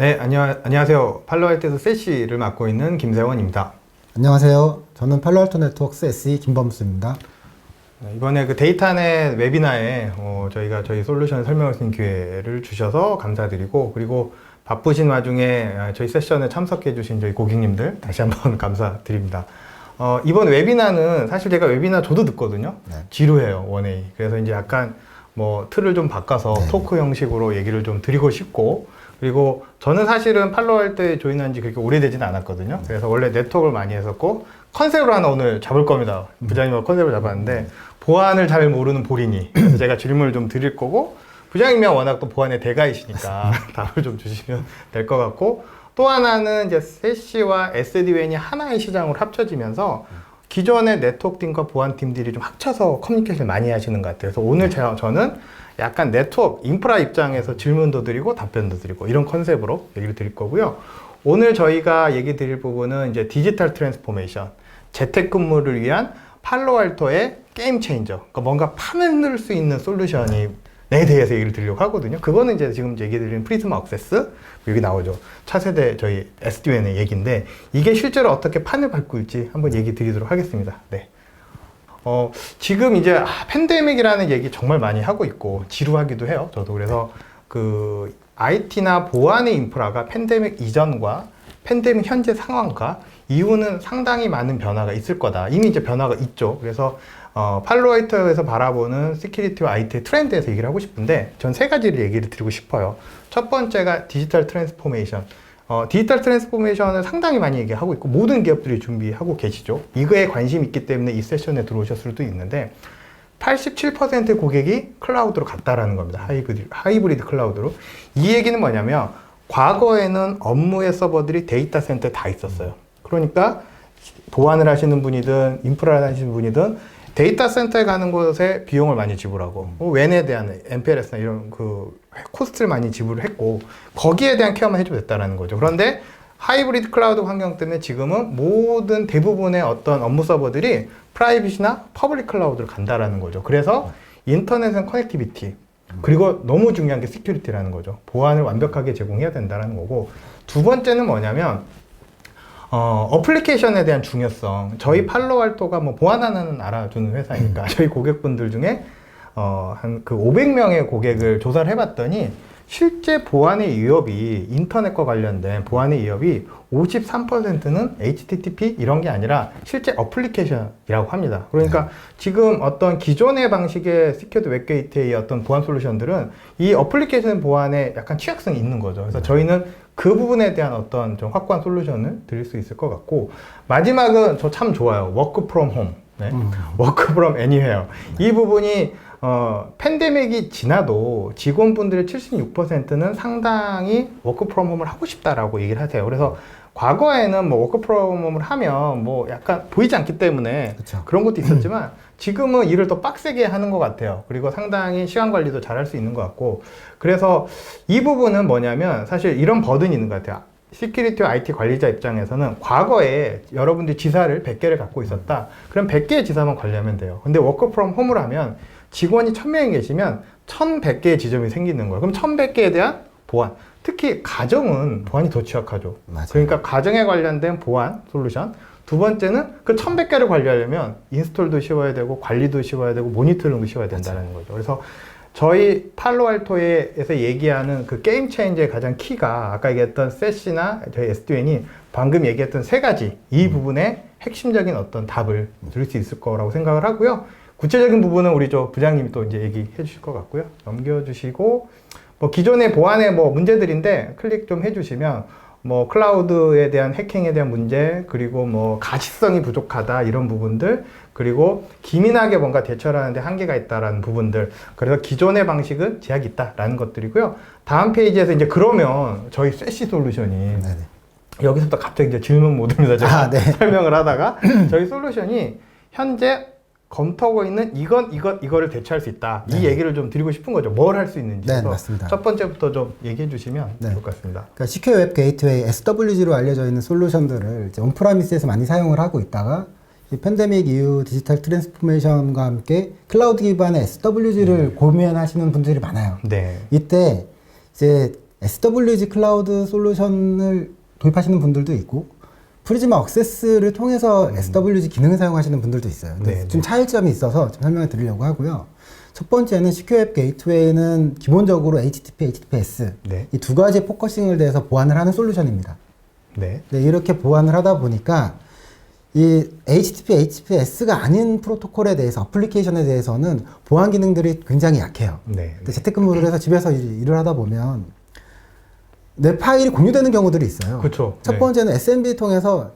네, 안녕하세요. 팔로알토에서 세시를 맡고 있는 김세원입니다. 안녕하세요. 저는 팔로알토 네트워크스 SE 김범수입니다. 이번에 그 데이터넷 웨비나에 저희가 저희 솔루션을 설명할 수 있는 기회를 주셔서 감사드리고, 그리고 바쁘신 와중에 저희 세션에 참석해 주신 저희 고객님들 다시 한번 감사드립니다. 이번 웨비나는 사실 제가 웨비나 저도 듣거든요. 네. 지루해요, 원웨이. 그래서 이제 약간 뭐 틀을 좀 바꿔서 토크 형식으로 얘기를 좀 드리고 싶고, 그리고 저는 사실은 팔로알토에 조인한 지 그렇게 오래되지는 않았거든요. 그래서 원래 네트워크를 많이 했었고, 컨셉을 하나 오늘 잡을 겁니다. 부장님하고 컨셉을 잡았는데, 보안을 잘 모르는 보리니. 그래서 제가 질문을 좀 드릴 거고, 부장님이 워낙 또 보안의 대가이시니까 답을 좀 주시면 될 것 같고, 또 하나는 이제 세시와 SD-WAN이 하나의 시장으로 합쳐지면서 기존의 네트워크팀과 보안팀들이 좀 합쳐서 커뮤니케이션을 많이 하시는 것 같아요. 그래서 오늘 저는 약간 네트워크, 인프라 입장에서 질문도 드리고 답변도 드리고 이런 컨셉으로 얘기를 드릴 거고요. 오늘 저희가 얘기 드릴 부분은 이제 디지털 트랜스포메이션, 재택근무를 위한 팔로알토의 게임 체인저, 그러니까 뭔가 판을 넣을 수 있는 솔루션이 에 대해서 얘기를 드리려고 하거든요. 그거는 이제 지금 얘기 드리는 프리즈마 액세스, 여기 나오죠. 차세대 저희 SD-WAN의 얘기인데, 이게 실제로 어떻게 판을 바꿀지 한번 얘기 드리도록 하겠습니다. 네. 지금 이제 팬데믹이라는 얘기 정말 많이 하고 있고 지루하기도 해요. 저도. 그래서 그 IT나 보안의 인프라가 팬데믹 이전과 팬데믹 현재 상황과 이후는 상당히 많은 변화가 있을 거다. 이미 이제 변화가 있죠. 그래서 팔로알토에서 바라보는 시큐리티와 IT의 트렌드에서 얘기를 하고 싶은데, 전 세 가지를 얘기를 드리고 싶어요. 첫 번째가 디지털 트랜스포메이션. 디지털 트랜스포메이션을 상당히 많이 얘기하고 있고 모든 기업들이 준비하고 계시죠. 이거에 관심이 있기 때문에 이 세션에 들어오셨을 수도 있는데, 87%의 고객이 클라우드로 갔다라는 겁니다. 하이브리드 클라우드로. 이 얘기는 뭐냐면, 과거에는 업무의 서버들이 데이터 센터에 다 있었어요. 그러니까 보안을 하시는 분이든 인프라를 하시는 분이든 데이터 센터에 가는 곳에 비용을 많이 지불하고, 웬에 대한 MPLS나 이런 그 코스트를 많이 지불을 했고, 거기에 대한 케어만 해줘도 됐다는 거죠. 그런데 하이브리드 클라우드 환경 때문에 지금은 모든 대부분의 어떤 업무 서버들이 프라이빗이나 퍼블릭 클라우드로 간다라는 거죠. 그래서 인터넷은 커넥티비티, 그리고 너무 중요한 게 시큐리티라는 거죠. 보안을 완벽하게 제공해야 된다는 거고, 두 번째는 뭐냐면 어플리케이션에 대한 중요성. 저희 팔로알토가 뭐 보안 하나는 알아주는 회사니까 저희 고객분들 중에 한 그 500명의 고객을 조사를 해봤더니, 실제 보안의 위협이, 인터넷과 관련된 보안의 위협이 53%는 HTTP 이런 게 아니라 실제 어플리케이션이라고 합니다. 그러니까 지금 어떤 기존의 방식의 시큐리티 웹 게이트웨이 어떤 보안 솔루션들은 이 어플리케이션 보안에 약간 취약성이 있는 거죠. 그래서 저희는 그 부분에 대한 어떤 좀 확고한 솔루션을 드릴 수 있을 것 같고, 마지막은 저 참 좋아요. 워크 프롬 홈. 네? 워크 프롬 애니웨어. 이 부분이 팬데믹이 지나도 직원분들의 76%는 상당히 워크 프롬 홈을 하고 싶다라고 얘기를 하세요. 그래서 과거에는 뭐 워크 프롬 홈을 하면 뭐 약간 보이지 않기 때문에 그쵸. 그런 것도 있었지만, 지금은 일을 더 빡세게 하는 것 같아요. 그리고 상당히 시간 관리도 잘 할 수 있는 것 같고, 그래서 이 부분은 뭐냐면 사실 이런 버든이 있는 것 같아요. 시큐리티와 IT 관리자 입장에서는 과거에 여러분들이 지사를 100개를 갖고 있었다. 그럼 100개의 지사만 관리하면 돼요. 근데 워크 프롬 홈을 하면 직원이 1000명이 계시면 1100개의 지점이 생기는 거예요. 그럼 1100개에 대한 보안, 특히 가정은 보안이 더 취약하죠. 맞아요. 그러니까 가정에 관련된 보안 솔루션. 두 번째는 그 1100개를 관리하려면 인스톨도 쉬워야 되고 관리도 쉬워야 되고 모니터링도 쉬워야 된다는 거죠. 그래서 저희 팔로알토에서 얘기하는 그 게임 체인저의 가장 키가 아까 얘기했던 세시나 저희 SD-WAN이 방금 얘기했던 세 가지, 이 부분에 핵심적인 어떤 답을 드릴 수 있을 거라고 생각을 하고요. 구체적인 부분은 우리 저 부장님이 또 이제 얘기해 주실 것 같고요. 넘겨주시고, 뭐 기존의 보안의 뭐 문제들인데 클릭 좀 해주시면 뭐 클라우드에 대한 해킹에 대한 문제, 그리고 뭐 가시성이 부족하다 이런 부분들, 그리고 기민하게 뭔가 대처를 하는데 한계가 있다라는 부분들, 그래서 기존의 방식은 제약이 있다라는 것들이고요. 다음 페이지에서 이제 그러면 저희 세시 솔루션이 네네. 여기서부터 갑자기 이제 질문 모드입니다. 제가 네. 설명을 하다가 저희 솔루션이 현재 검토하고 있는 이거를 대체할 수 있다. 이 얘기를 좀 드리고 싶은 거죠. 뭘 할 수 있는지. 네, 그래서 맞습니다. 첫 번째부터 좀 얘기해 주시면 좋을 것 같습니다. 그러니까 시큐어 웹 게이트웨이 SWG로 알려져 있는 솔루션들을 이제 온프라미스에서 많이 사용을 하고 있다가, 이 팬데믹 이후 디지털 트랜스포메이션과 함께 클라우드 기반의 SWG를 고민하시는 분들이 많아요. 네. 이때 이제 SWG 클라우드 솔루션을 도입하시는 분들도 있고 프리즈마 액세스를 통해서 SWG 기능을 사용하시는 분들도 있어요. 근데 네, 좀 차이점이 있어서 좀 설명을 드리려고 하고요. 첫 번째는 CQ 앱 게이트웨이는 기본적으로 HTTP, HTTPS 네. 이 두 가지 포커싱을 대해서 보완을 하는 솔루션입니다. 네. 네, 이렇게 보완을 하다 보니까 이 HTTP, HTTPS가 아닌 프로토콜에 대해서 어플리케이션에 대해서는 보안 기능들이 굉장히 약해요. 네. 근데 재택근무를 해서 집에서 일을 하다 보면 내 파일이 공유되는 경우들이 있어요. 그렇죠. 첫 네. 번째는 SMB를 통해서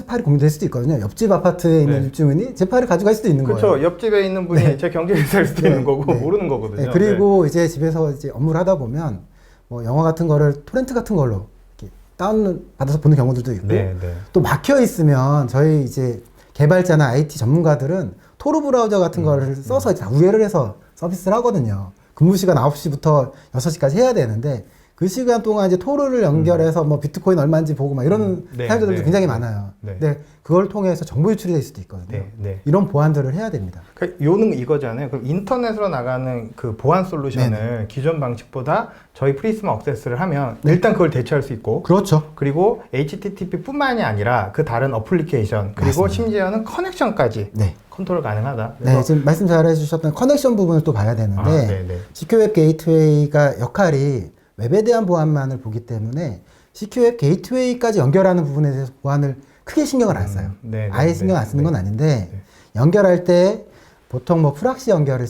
파일이 공유될 수도 있거든요. 옆집 아파트에 있는 네. 입주민이 제 파일을 가져갈 수도 있는 거예요. 그렇죠. 옆집에 있는 분이 네. 제 경쟁사일 수도 네. 있는 거고 네. 모르는 거거든요. 네, 그리고 이제 집에서 이제 업무를 하다 보면 뭐 영화 같은 거를 토렌트 같은 걸로 이렇게 다운 받아서 보는 경우들도 있고 네. 네. 또 막혀 있으면 저희 이제 개발자나 IT 전문가들은 토르 브라우저 같은 거를 써서 이제 다 우회를 해서 서비스를 하거든요. 근무 시간 9시부터 6시까지 해야 되는데 그 시간 동안 이제 토르를 연결해서 뭐 비트코인 얼마인지 보고 막 이런 네, 사용자들도 네, 굉장히 네, 많아요. 네. 근데 그걸 통해서 정보 유출이 될 수도 있거든요. 네. 네. 이런 보완들을 해야 됩니다. 그러니까 요는 이거잖아요. 그럼 인터넷으로 나가는 그 보안 솔루션을 기존 방식보다 저희 프리즈마 액세스를 하면 일단 그걸 대체할 수 있고 그렇죠. 그리고 HTTP뿐만이 아니라 그 다른 어플리케이션 그리고 맞습니다. 심지어는 커넥션까지 네. 컨트롤 가능하다. 네, 지금 말씀 잘 해주셨던 커넥션 부분을 또 봐야 되는데 네네. CQ 웹 게이트웨이가 역할이 웹에 대한 보안만을 보기 때문에 CQ 웹 게이트웨이까지 연결하는 부분에 대해서 보안을 크게 신경을 안 써요. 네, 네, 아예 신경 안 쓰는 건 아닌데 연결할 때 보통 뭐 프락시 연결을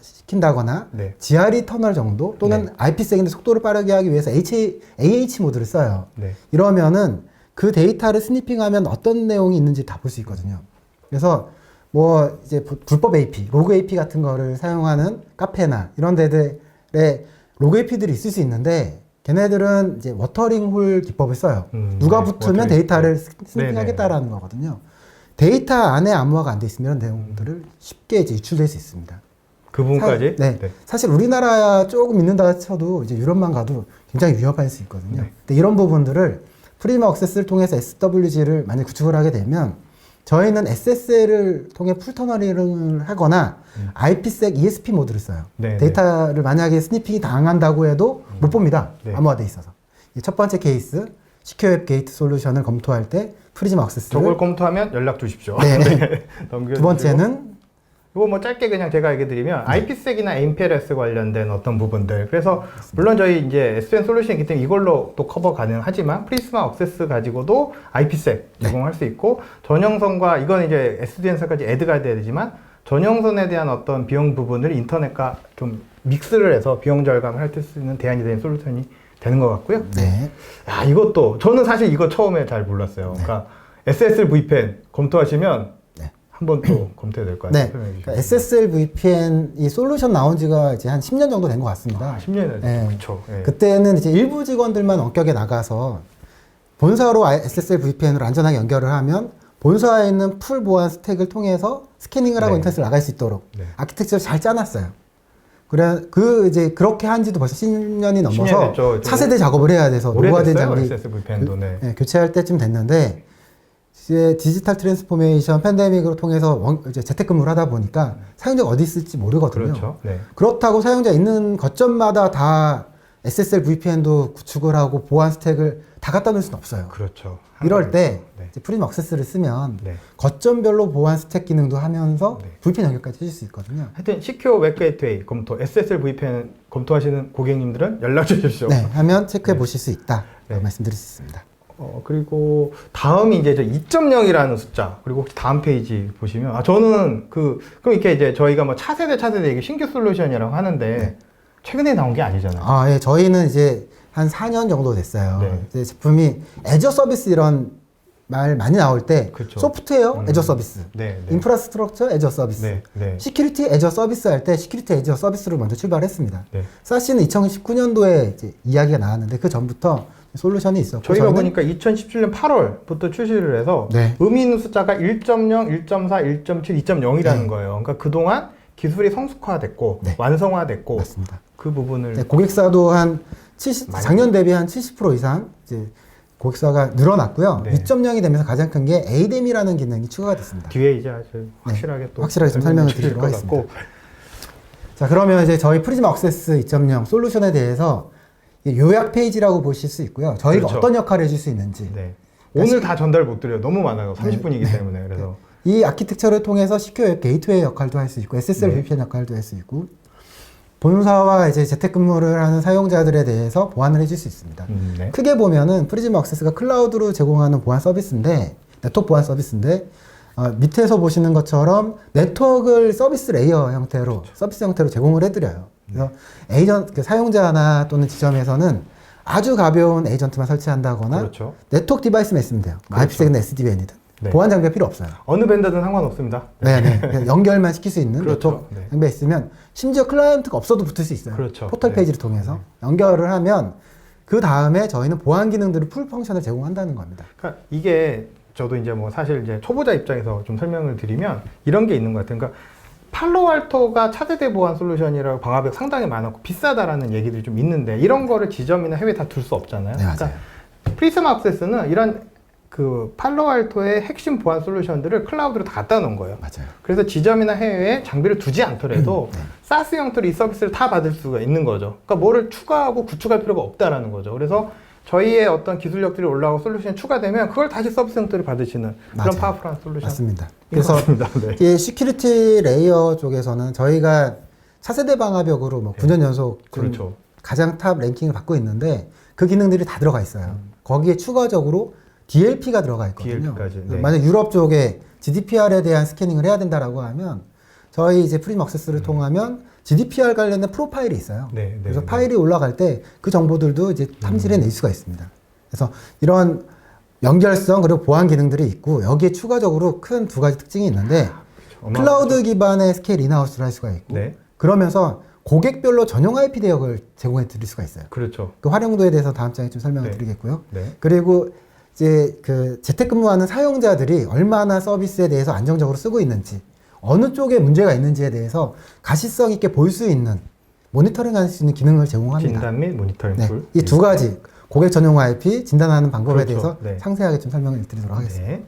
시킨다거나 네. GRE 터널 정도 또는 네. IPsek인데 속도를 빠르게 하기 위해서 AH 모드를 써요. 네. 이러면은 그 데이터를 스니핑하면 어떤 내용이 있는지 다 볼 수 있거든요. 그래서 뭐 이제 불법 AP, 로그 AP 같은 거를 사용하는 카페나 이런 데들에 로그 AP들이 있을 수 있는데 걔네들은 이제 워터링 홀 기법을 써요. 누가 네, 붙으면 워터링. 데이터를 네. 스니핑하겠다라는 거거든요. 데이터 안에 암호화가 안 돼 있으면 이런 내용들을 쉽게 이제 유출될 수 있습니다. 그 부분까지? 네. 사실 우리나라야 조금 있는다 쳐도 이제 유럽만 가도 굉장히 위협할 수 있거든요. 네. 근데 이런 부분들을 프리마 액세스를 통해서 SWG를 만약 구축을 하게 되면 저희는 SSL을 통해 풀 터너링을 하거나 IPsec ESP 모드를 써요. 네, 데이터를 만약에 스니핑이 당한다고 해도 못 봅니다. 네. 암호화돼 있어서. 이 첫 번째 케이스, CQ 웹 게이트 솔루션을 검토할 때 프리즈마 액세스를 저걸 검토하면 연락 주십시오. 네. 넘겨주시고. 두 번째는 이거 뭐 짧게 그냥 제가 얘기 드리면 IPsek이나 MPLS 관련된 어떤 부분들 그래서 물론 저희 이제 SN 솔루션이기 때문에 이걸로 또 커버 가능하지만 프리즈마 액세스 가지고도 IPsec 제공할 수 있고 전형선과 이건 이제 SDN사까지 애드가 돼야 되지만 전형선에 대한 어떤 비용 부분을 인터넷과 좀 믹스를 해서 비용 절감을 할 수 있는 대안이 되는 솔루션이 되는 것 같고요. 네. 야, 이것도 저는 사실 이거 처음에 잘 몰랐어요. 그러니까 SSL VPN 검토하시면 한번 또 검토해야 될 것 같아요. 네. 그러니까 SSL VPN 이 솔루션 나온 지가 이제 한 10년 정도 된 것 같습니다. 10년이나 네. 그렇죠. 네. 그때는 이제 일부 직원들만 원격에 나가서 본사로 SSL VPN으로 안전하게 연결을 하면 본사에 있는 풀 보안 스택을 통해서 스캐닝을 하고 네. 인터넷을 나갈 수 있도록 네. 아키텍처를 잘 짜놨어요. 그래 이제 그렇게 한 지도 벌써 10년이 넘어서 10년 됐죠. 차세대 작업을 해야 돼서 노화된 오래됐어요. 장비 SS VPN도 네. 네, 교체할 때쯤 됐는데 이제 디지털 트랜스포메이션 팬데믹으로 통해서 이제 재택근무를 하다 보니까 사용자가 어디 있을지 모르거든요. 그렇죠. 네. 그렇다고 사용자 있는 거점마다 다 SSL VPN도 구축을 하고 보안 스택을 다 갖다 놓을 수는 없어요. 그렇죠. 이럴 때 네. 프리즘 액세스를 쓰면 네. 거점별로 보안 스택 기능도 하면서 네. VPN 연결까지 해줄 수 있거든요. 하여튼 시큐어 웹 게이트웨이 검토, SSL VPN 검토하시는 고객님들은 연락 주십시오. 네, 하면 체크해 보실 수 있다. 네. 말씀드릴 수 있습니다. 그리고 다음이 이제 저 2.0이라는 숫자. 그리고 혹시 다음 페이지 보시면 저는 그럼 이렇게 이제 저희가 뭐 차세대 이게 신규 솔루션이라고 하는데 네. 최근에 나온 게 아니잖아요. 예, 저희는 이제 한 4년 정도 됐어요. 네. 이제 제품이 애저 서비스 이런 말 많이 나올 때 그쵸. 소프트웨어 애저 서비스, 네, 네. 인프라스트럭처 애저 서비스, 네, 네. 시큐리티 애저 서비스 할 때 시큐리티 애저 서비스로 먼저 출발했습니다. 네. 사실은 2019년도에 이제 이야기가 나왔는데 그 전부터 솔루션이 있었고 저희가 저희는 보니까 2017년 8월부터 출시를 해서 네. 의미 있는 숫자가 1.0, 1.4, 1.7, 2.0이라는 네. 거예요. 그러니까 그동안 기술이 성숙화됐고 네. 완성화됐고 맞습니다. 그 부분을 네, 고객사도 한 70, 많이 작년 대비 한 70% 이상 이제 고객사가 늘어났고요. 네. 2.0이 되면서 가장 큰 게 ADEM이라는 기능이 추가가 됐습니다. 뒤에 이제 아주 확실하게 또 확실하게 좀 설명을 주실 드리도록 것 같고. 자, 그러면 이제 저희 프리즘 액세스 2.0 솔루션에 대해서 요약 페이지라고 보실 수 있고요. 저희가 그렇죠. 어떤 역할을 해줄 수 있는지. 네. 오늘 다 전달 못 드려요. 너무 많아요. 30분이기 때문에. 그래서 이 아키텍처를 통해서 시큐어 게이트웨이 역할도 할 수 있고 SSL 네. VPN 역할도 할 수 있고 본사와 이제 재택근무를 하는 사용자들에 대해서 보안을 해줄 수 있습니다. 네. 크게 보면은 프리즘 액세스가 클라우드로 제공하는 보안 서비스인데 네트워크 보안 서비스인데 밑에서 보시는 것처럼 네트워크를 서비스 레이어 형태로 서비스 형태로 제공을 해드려요. 그래서 그 사용자나 또는 지점에서는 아주 가벼운 에이전트만 설치한다거나 그렇죠. 네트워크 디바이스만 있으면 돼요. 그렇죠. IPsec이나 SDWN이든 네. 보안 장비가 필요 없어요. 어느 벤더든 상관없습니다. 네네. 그냥 연결만 시킬 수 있는 그렇죠. 네트워크 네. 장비가 있으면 심지어 클라이언트가 없어도 붙을 수 있어요. 그렇죠. 포털 네. 페이지를 통해서 연결을 하면 그 다음에 저희는 보안 기능들을 풀 펑션을 제공한다는 겁니다. 그러니까 이게 저도 이제 뭐 사실 이제 초보자 입장에서 좀 설명을 드리면 이런 게 있는 것 같아요. 그러니까 팔로알토가 차세대 보안 솔루션이라고 방화벽 상당히 많았고 비싸다라는 얘기들이 좀 있는데 이런 거를 지점이나 해외에 다 둘 수 없잖아요. 네, 맞아요. 그러니까 프리즘 액세스는 이런 그 팔로알토의 핵심 보안 솔루션들을 클라우드로 다 갖다 놓은 거예요. 맞아요. 그래서 지점이나 해외에 장비를 두지 않더라도 네. 사스 형태로 이 서비스를 다 받을 수가 있는 거죠. 그러니까 뭐를 추가하고 구축할 필요가 없다라는 거죠. 그래서 저희의 어떤 기술력들이 올라오고 솔루션이 추가되면 그걸 다시 서비스 형태로 받으시는 그런 맞아요. 파워풀한 솔루션. 맞습니다. 그래서 네. 이 시큐리티 레이어 쪽에서는 저희가 차세대 방화벽으로 뭐 9년 연속 좀 그렇죠. 가장 탑 랭킹을 받고 있는데 그 기능들이 다 들어가 있어요. 거기에 추가적으로 DLP가 들어가 있거든요. DLP까지, 네. 만약 유럽 쪽에 GDPR에 대한 스캐닝을 해야 된다라고 하면 저희 이제 프리즘 액세스를 통하면 GDPR 관련된 프로파일이 있어요. 네, 네, 그래서 네. 파일이 올라갈 때 그 정보들도 이제 탐지해 낼 수가 있습니다. 그래서 이런 연결성 그리고 보안 기능들이 있고 여기에 추가적으로 큰 두 가지 특징이 있는데 클라우드 기반의 스케일 인하우스를 할 수가 있고 네. 그러면서 고객별로 전용 IP 대역을 제공해 드릴 수가 있어요. 그렇죠. 그 활용도에 대해서 다음 장에 좀 설명을 네. 드리겠고요. 네. 그리고 이제 그 재택근무하는 사용자들이 얼마나 서비스에 대해서 안정적으로 쓰고 있는지 어느 쪽에 문제가 있는지에 대해서 가시성 있게 볼 수 있는 모니터링할 수 있는 기능을 제공합니다. 진단 및 모니터링 네, 툴. 이 두 가지 고객 전용 IP 진단하는 방법에 그렇죠. 대해서 네. 상세하게 좀 설명을 드리도록 하겠습니다. 네.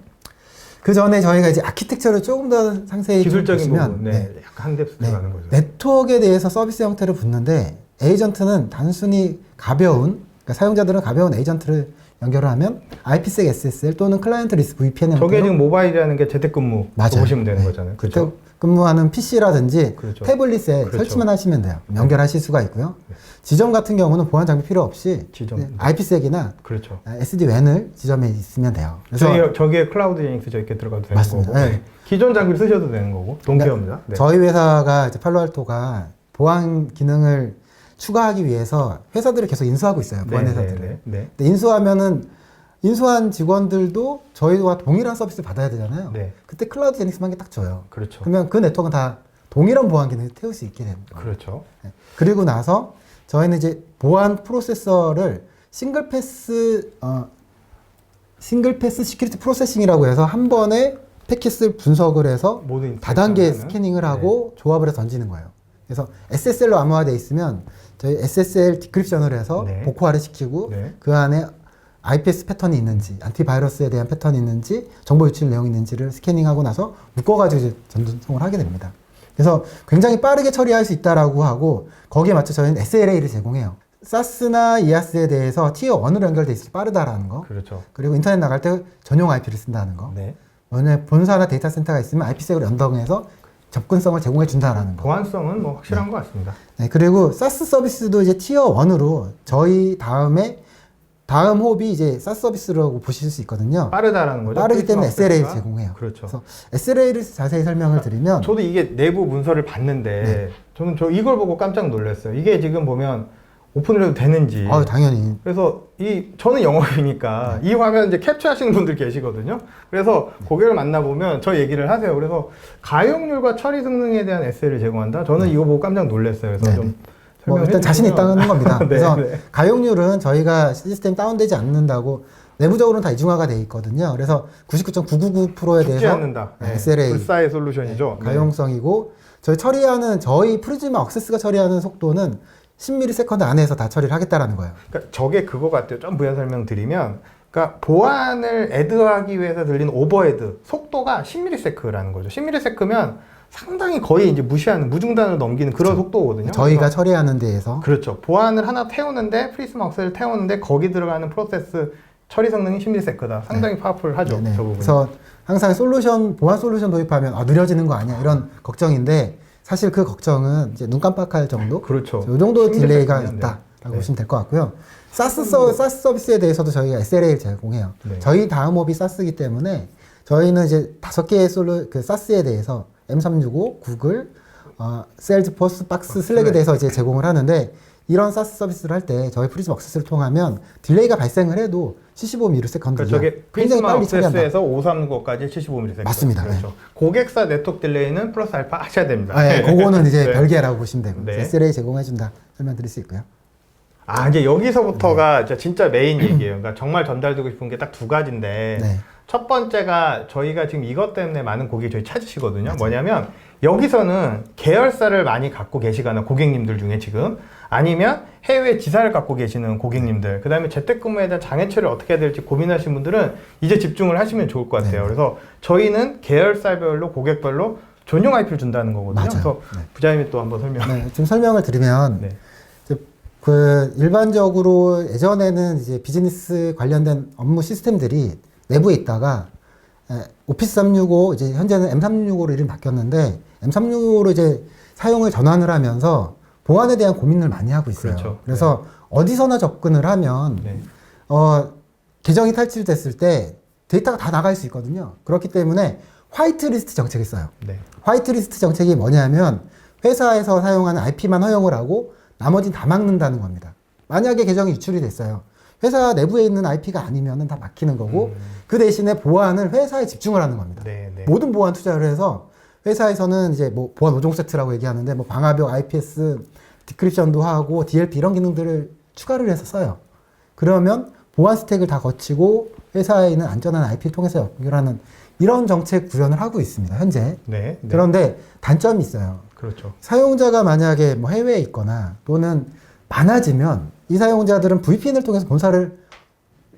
그 전에 저희가 이제 아키텍처를 조금 더 상세히 좀 기술적인 보시면 부분. 네. 약간 한 뎁스 네. 들어가는 거죠. 네트워크에 대해서 서비스 형태를 붙는데 에이전트는 단순히 가벼운 그러니까 사용자들은 가벼운 에이전트를 연결을 하면 IPsec SSL 또는 클라이언트 리스트 VPN 저게 형태로 지금 모바일이라는 게 재택근무 맞아요. 보시면 되는 네. 거잖아요. 그렇죠. 근무하는 PC라든지 그렇죠. 태블릿에 그렇죠. 설치만 하시면 돼요. 연결하실 수가 있고요. 지점 같은 경우는 보안 장비 필요 없이 지점. 네. IPsec이나 그렇죠. SD-WAN을 지점에 있으면 돼요. 그래서 저기에 클라우드 제닉스 저렇게 들어가도 되는 맞습니다. 거고. 네. 기존 장비를 쓰셔도 되는 거고. 동기화입니다. 네. 저희 회사가 이제 팔로알토가 보안 기능을 추가하기 위해서 회사들을 계속 인수하고 있어요. 보안 네, 회사들을. 네, 네. 근데 인수한 직원들도 저희와 동일한 서비스를 받아야 되잖아요. 네. 그때 클라우드 제닉스만 게 딱 줘요. 그렇죠. 그러면 그 네트워크는 다 동일한 보안 기능을 태울 수 있게 됩니다. 그렇죠. 네. 그리고 나서 저희는 이제 보안 프로세서를 싱글 패스 시큐리티 프로세싱이라고 해서 한 번에 패킷을 분석을 해서 모든 다단계 인스펙션을 스캐닝을 하고 조합을 해서 던지는 거예요. 그래서 SSL로 암호화되어 있으면 저희 SSL 디크립션을 해서 네. 복호화를 시키고 네. 그 안에 IPS 패턴이 있는지, 안티바이러스에 대한 패턴이 있는지, 정보 유출 내용이 있는지를 스캐닝하고 나서 묶어가지고 이제 전송을 하게 됩니다. 그래서 굉장히 빠르게 처리할 수 있다라고 하고 거기에 맞춰 저희는 SLA를 제공해요. 사스나 이아스에 대해서 티어 1으로 연결돼 있을 때 빠르다라는 거. 그렇죠. 그리고 인터넷 나갈 때 전용 IP를 쓴다는 거. 네. 만약 본사나 데이터 센터가 있으면 IPsek으로 연동해서 접근성을 제공해 준다라는 거. 보안성은 뭐 확실한 것 같습니다. 네, 그리고 사스 서비스도 이제 티어 1으로 저희 다음 호흡이 이제 사스 서비스라고 보실 수 있거든요. 빠르다라는 거죠. 빠르기 때문에 프리즘 SLA를 액세스가. 제공해요. 그렇죠. 그래서 SLA를 자세히 설명을 드리면 저도 이게 내부 문서를 봤는데 저는 이걸 보고 깜짝 놀랐어요. 이게 지금 보면 오픈을 해도 되는지. 당연히 그래서 저는 영업이니까 이 화면 이제 캡처하시는 분들 계시거든요. 그래서 고객을 만나보면 저 얘기를 하세요. 그래서 가용률과 처리 성능에 대한 SL을 제공한다. 저는 이거 보고 깜짝 놀랐어요. 그래서 네, 좀 뭐 설명해 일단 자신 주시면. 있다는 겁니다. 네, 그래서 네. 가용률은 저희가 시스템 다운되지 않는다고 내부적으로는 다 이중화가 돼 있거든요. 그래서 99.999%에 죽지 대해서 않는다. SLA 불사의 솔루션이죠. 네. 가용성이고 저희 프리즘 액세스가 처리하는 속도는 10ms 안에서 다 처리를 하겠다라는 거예요. 그러니까 저게 그거 같아요. 좀 부연 설명드리면, 그러니까 보안을 애드하기 위해서 들리는 오버헤드 속도가 10ms라는 거죠. 10ms면 상당히 거의 이제 무시하는 무중단을 넘기는 그런 그렇죠. 속도거든요. 저희가 그래서 처리하는 데에서 그렇죠. 보안을 하나 태우는데 프리즈마 억세스를 태우는데 거기 들어가는 프로세스 처리 성능이 심리세크다. 상당히 파워풀하죠. 네네. 저 부분. 그래서 항상 보안 솔루션 도입하면 느려지는 거 아니야 이런 걱정인데 사실 그 걱정은 이제 눈 깜빡할 정도, 그렇죠. 이 정도 딜레이가 심리세크는 있다라고 네. 보시면 될 것 같고요. 사스 서비스에 대해서도 저희가 SLA를 제공해요. 네. 저희 다음 업이 사스이기 때문에 저희는 이제 5개의 그 사스에 대해서 M365, 구글, 셀즈포스, 박스, 슬랙에 대해서 이제 제공을 하는데 이런 사스 서비스를 할 때 저희 프리즈마 억세스를 통하면 딜레이가 발생을 해도 75ms 그러니까 저게 프리즈마 억세스에서 5365까지 75ms. 맞습니다. 그렇죠. 네. 고객사 네트워크 딜레이는 플러스 알파 하셔야 됩니다. 네, 그거는 이제 네. 별개라고 보시면 되고 네. SLA 제공해준다 설명드릴 수 있고요. 이제 여기서부터가 진짜 메인 얘기예요. 그러니까 정말 전달드리고 싶은 게 딱 두 가지인데 네. 첫 번째가 저희가 지금 이것 때문에 많은 고객이 저희 찾으시거든요. 뭐냐면 여기서는 계열사를 많이 갖고 계시거나 고객님들 중에 지금 아니면 해외 지사를 갖고 계시는 고객님들 그 다음에 재택근무에 대한 장애처리를 어떻게 해야 될지 고민하시는 분들은 이제 집중을 하시면 좋을 것 같아요. 네. 그래서 저희는 계열사별로 고객별로 전용 IP를 준다는 거거든요. 맞아요. 그래서 네. 부장님이 또 한번 설명. 네, 좀 설명을 드리면 네. 이제 그 일반적으로 예전에는 이제 비즈니스 관련된 업무 시스템들이 내부에 있다가 오피스 365 이제 현재는 M365로 이름이 바뀌었는데 M365로 이제 사용을 전환을 하면서 보안에 대한 고민을 많이 하고 있어요. 그렇죠. 그래서 어디서나 접근을 하면 네. 계정이 탈출됐을 때 데이터가 다 나갈 수 있거든요. 그렇기 때문에 화이트리스트 정책을 써요. 네. 화이트리스트 정책이 뭐냐면 회사에서 사용하는 IP만 허용을 하고 나머지는 다 막는다는 겁니다. 만약에 계정이 유출이 됐어요. 회사 내부에 있는 IP가 아니면 다 막히는 거고 그 대신에 보안을 회사에 집중을 하는 겁니다. 네, 네. 모든 보안 투자를 해서 회사에서는 이제 뭐 보안 5종 세트라고 얘기하는데 뭐 방화벽, IPS, 디크립션도 하고 DLP 이런 기능들을 추가를 해서 써요. 그러면 보안 스택을 다 거치고 회사에 있는 안전한 IP를 통해서 연결하는 이런 정책 구현을 하고 있습니다. 현재. 네. 네. 그런데 단점이 있어요. 그렇죠. 사용자가 만약에 뭐 해외에 있거나 또는 많아지면 이 사용자들은 VPN을 통해서 본사를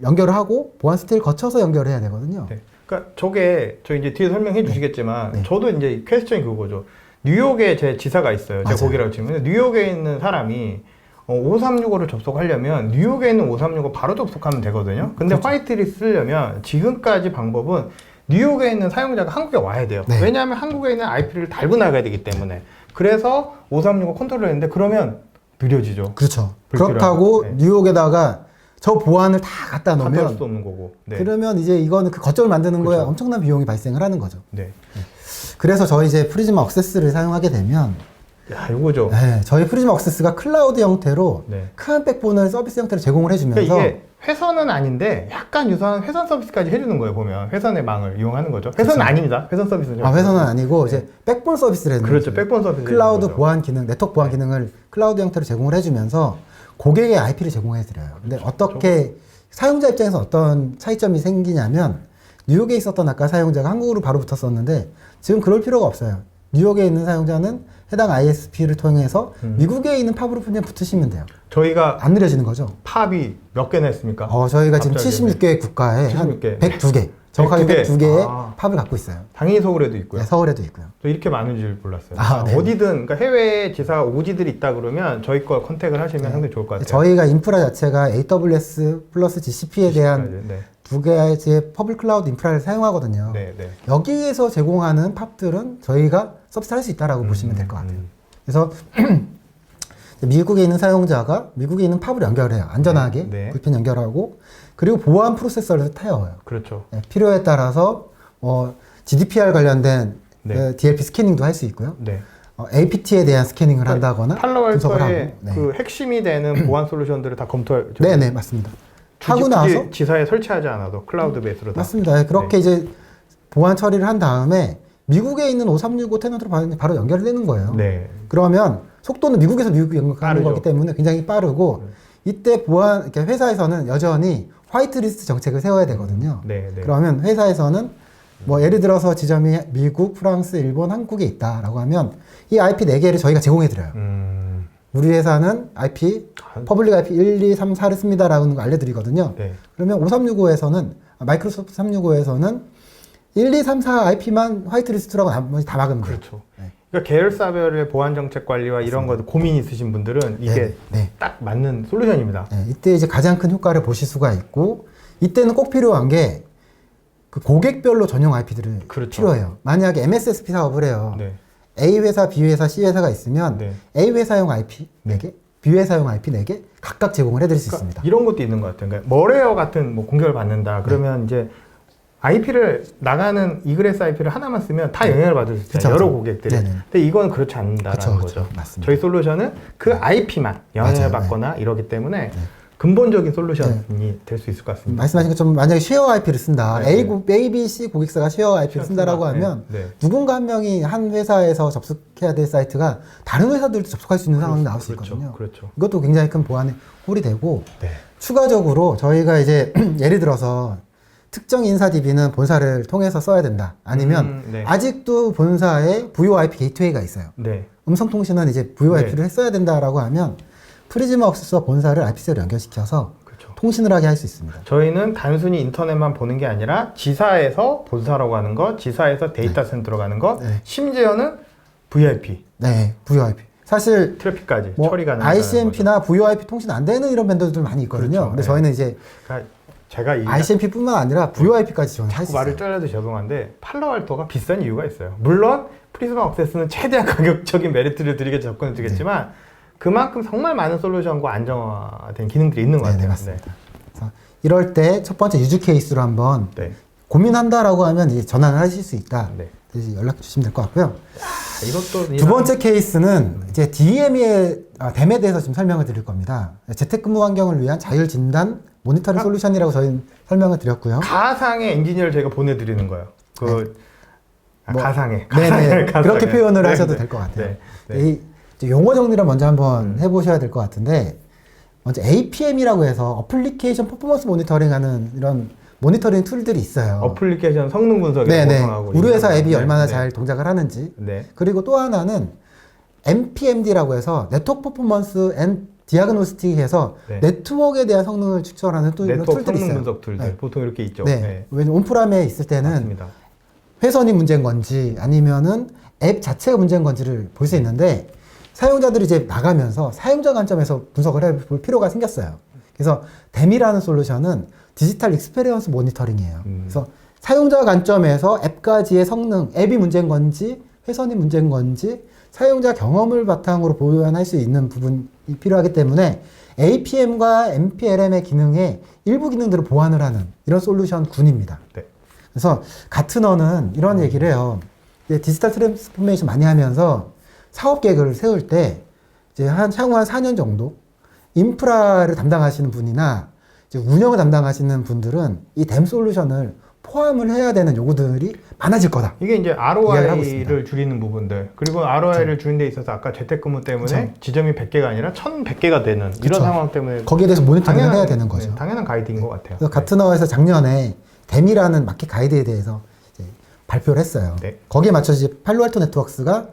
연결을 하고 보안 스택을 거쳐서 연결을 해야 되거든요. 네. 그러니까 저게 저 이제 뒤에 설명해 주시겠지만 네. 저도 이제 퀘스천이 그거죠. 뉴욕에 제 지사가 있어요. 제 맞아요. 고객이라고 치면 뉴욕에 있는 사람이 5365를 접속하려면 뉴욕에 있는 5365 바로 접속하면 되거든요. 근데 그렇죠. 화이트리스트 쓰려면 지금까지 방법은 뉴욕에 있는 사용자가 한국에 와야 돼요. 네. 왜냐하면 한국에 있는 IP를 달고 나가야 되기 때문에. 그래서 5365 컨트롤을 했는데 그러면 느려지죠. 그렇죠. 불필요하고. 그렇다고 네. 뉴욕에다가 저 보안을 다 갖다 할 놓으면 수도 없는 거고. 네. 그러면 이제 이거는 그 거점을 만드는 거에 그렇죠. 엄청난 비용이 발생을 하는 거죠. 네. 그래서 저희 이제 프리즈마 억세스를 사용하게 되면 야, 이거죠. 네, 저희 프리즈마 억세스가 클라우드 형태로 네. 큰 백본을 서비스 형태로 제공을 해주면서 그러니까 이게 회선은 아닌데 약간 유사한 회선 서비스까지 해주는 거예요. 보면 회선의 망을 이용하는 거죠. 회선은 그렇죠. 아닙니다. 회선 서비스는 회선은 아니고 이제 백본 서비스를 해주는 그렇죠. 거죠. 백본 서비스 클라우드 해주는 거죠. 보안 기능, 네트워크 보안 네. 기능을 클라우드 형태로 제공을 해주면서 고객의 IP를 제공해 드려요. 근데 어떻게 사용자 입장에서 어떤 차이점이 생기냐면 뉴욕에 있었던 아까 사용자가 한국으로 바로 붙었었는데 지금 그럴 필요가 없어요. 뉴욕에 있는 사용자는 해당 ISP를 통해서 미국에 있는 팝으로 그냥 붙으시면 돼요. 저희가 안 느려지는 거죠. 팝이 몇 개나 했습니까? 저희가 지금 갑자기, 76개 국가에 한 76개. 102개, 정확하게 102개. 102개의 아. 팝을 갖고 있어요. 당연히 서울에도 있고요. 네, 서울에도 있고요. 저 이렇게 많은 줄 몰랐어요. 네. 어디든 그러니까 해외 지사 오지들이 있다 그러면 저희 거 컨택을 하시면 상당히 좋을 것 같아요. 저희가 인프라 자체가 AWS 플러스 GCP에 대한 네. 두 개의 퍼블릭 클라우드 인프라를 사용하거든요. 네, 네. 여기에서 제공하는 팝들은 저희가 서비스를 할 수 있다라고 보시면 될 것 같아요. 그래서 미국에 있는 사용자가 미국에 있는 팝을 연결해요. 안전하게 네, 네. VPN 연결하고 그리고 보안 프로세서를 태워요. 그렇죠. 네, 필요에 따라서 GDPR 관련된 네. 그 DLP 스캐닝도 할 수 있고요. 네. APT에 대한 스캐닝을 한다거나 분석을 하고. 팔로알토의 그 핵심이 되는 보안 솔루션들을 다 검토할. 네네 맞습니다. 하고 나서 지사에 설치하지 않아도 클라우드 베이스로 다. 맞습니다. 네, 그렇게 이제 보안 처리를 한 다음에 미국에 있는 5365 테너트로 바로 연결이 되는 거예요. 네. 그러면 속도는 미국에서 미국 연결하는 빠르죠. 거기 때문에 굉장히 빠르고 이때 보안 이렇게 회사에서는 여전히 화이트리스트 정책을 세워야 되거든요. 네, 네. 그러면 회사에서는 뭐 예를 들어서 지점이 미국, 프랑스, 일본, 한국에 있다라고 하면 이 IP 4개를 저희가 제공해 드려요. 우리 회사는 IP 퍼블릭 IP 1, 2, 3, 4를 씁니다라는 거 알려드리거든요. 네. 그러면 5365에서는 마이크로소프트 365에서는 1, 2, 3, 4 IP만 화이트리스트라고 나머지 다 막으면 돼요. 그렇죠. 네. 그러니까 계열사별의 보안 정책 관리와 이런 거 고민 있으신 분들은 이게 네, 네. 딱 맞는 솔루션입니다. 네, 이때 이제 가장 큰 효과를 보실 수가 있고, 이때는 꼭 필요한 게 그 고객별로 전용 IP들이 그렇죠. 필요해요. 만약에 MSSP 사업을 해요. 네. A 회사, B 회사, C 회사가 있으면 네. A 회사용 IP 4개, B 회사용 IP 4개 각각 제공을 해드릴 수 그러니까 있습니다. 이런 것도 있는 것 같아요. 그러니까 머레어 같은 뭐 공격을 받는다. 그러면 이제 IP를 나가는 이그레스 IP를 하나만 쓰면 다 영향을 받을 수 있어요. 그쵸, 여러 그쵸. 고객들이. 네네. 근데 이건 그렇지 않다라는 그쵸, 거죠. 그쵸. 맞습니다. 저희 솔루션은 그 IP만 영향을 맞아요. 받거나 이러기 때문에 근본적인 솔루션이 될 수 있을 것 같습니다. 말씀하신 것처럼 만약에 쉐어 IP를 쓴다. 네, A, B, C 고객사가 쉐어 IP를 쓴다라고 하면 네. 누군가 한 명이 한 회사에서 접속해야 될 사이트가 다른 회사들도 접속할 수 있는 상황이 나올 수 있거든요. 그렇죠. 이것도 굉장히 큰 보안에 홀이 되고 네. 추가적으로 저희가 이제 예를 들어서 특정 인사 DB는 본사를 통해서 써야 된다. 아니면 네. 아직도 본사에 VoIP 게이트웨이가 있어요. 네. 음성통신은 이제 VoIP를 했어야 된다라고 하면 프리즈마 억세스와 본사를 IPC로 연결시켜서 그렇죠. 통신을 하게 할 수 있습니다. 저희는 단순히 인터넷만 보는 게 아니라 지사에서 본사로 가는 것, 지사에서 데이터 센터로 가는 것, 네. 심지어는 VIP, 네, VoIP. 사실 트래픽까지 뭐 처리 가능한 ICMP나 VoIP 통신 안 되는 이런 밴더들 많이 있거든요. 그렇죠. 근데 네. 저희는 이제 그러니까 제가 이 ICMP뿐만 아니라 VoIP까지 지원할 수 자꾸 말을 있어요. 잘라도 죄송한데 팔로알토가 비싼 이유가 있어요. 물론 프리즈마 억세스는 최대한 가격적인 메리트를 드리게 접근을 드리겠지만 그만큼 정말 많은 솔루션과 안정화된 기능들이 있는 것 네, 같아요. 네, 맞습니다. 그래서 이럴 때 첫 번째 유즈 케이스로 한번 네. 고민한다라고 하면 이제 전환을 하실 수 있다. 네. 그래서 연락 주시면 될 것 같고요. 이것도 두 번째 케이스는 이제 DM의 댐에 대해서 지금 설명을 드릴 겁니다. 재택근무 환경을 위한 자율 진단 모니터링 솔루션이라고 저희는 설명을 드렸고요. 가상의 엔지니어를 저희가 보내드리는 거예요. 그 뭐, 가상의 네네. 가상의. 그렇게 표현을 네, 하셔도 네. 될 것 같아요. 네. 네. 이 이제 용어 정리를 먼저 한번 해보셔야 될 것 같은데, 먼저 APM이라고 해서 어플리케이션 퍼포먼스 모니터링하는 이런 모니터링 툴들이 있어요. 어플리케이션 성능 분석에 네네. 구성하고 우리 회사 앱이 네, 얼마나 네. 잘 동작을 하는지. 네. 그리고 또 하나는 NPMD라고 해서 네트워크 퍼포먼스 앤 디아그노스틱해서 네. 네트워크에 대한 성능을 측정하는 또 이런 네트워크 툴들이 성능 있어요. 분석 툴들 네. 보통 이렇게 있죠. 네. 왜냐면 온프람에 있을 때는 맞습니다. 회선이 문제인 건지 아니면은 앱 자체가 문제인 건지를 볼 수 있는데, 사용자들이 이제 나가면서 사용자 관점에서 분석을 해볼 필요가 생겼어요. 그래서 댐이라는 솔루션은 디지털 익스페리언스 모니터링이에요. 그래서 사용자 관점에서 앱까지의 성능, 앱이 문제인 건지 회선이 문제인 건지 사용자 경험을 바탕으로 보완할 수 있는 부분이 필요하기 때문에 APM과 MPLM의 기능에 일부 기능들을 보완을 하는 이런 솔루션 군입니다. 네. 그래서 가트너는 이런 얘기를 해요. 이제 디지털 트랜스포메이션 많이 하면서 사업 계획을 세울 때 이제 향후 한 4년 정도 인프라를 담당하시는 분이나 이제 운영을 담당하시는 분들은 이 댐 솔루션을 포함을 해야 되는 요구들이 많아질 거다. 이게 이제 이야기를 하고 ROI를 있습니다. 줄이는 부분들, 그리고 ROI를 줄이는 데 있어서 아까 재택근무 때문에 그쵸. 지점이 100개가 아니라 1100개가 되는 그쵸. 이런 상황 때문에 거기에 대해서 모니터링을 해야 되는 거죠. 네, 당연한 가이드인 것 같아요. 그래서 가트너에서 작년에 댐이라는 마켓 가이드에 대해서 이제 발표를 했어요. 네. 거기에 맞춰서 이제 팔로알토 네트워크스가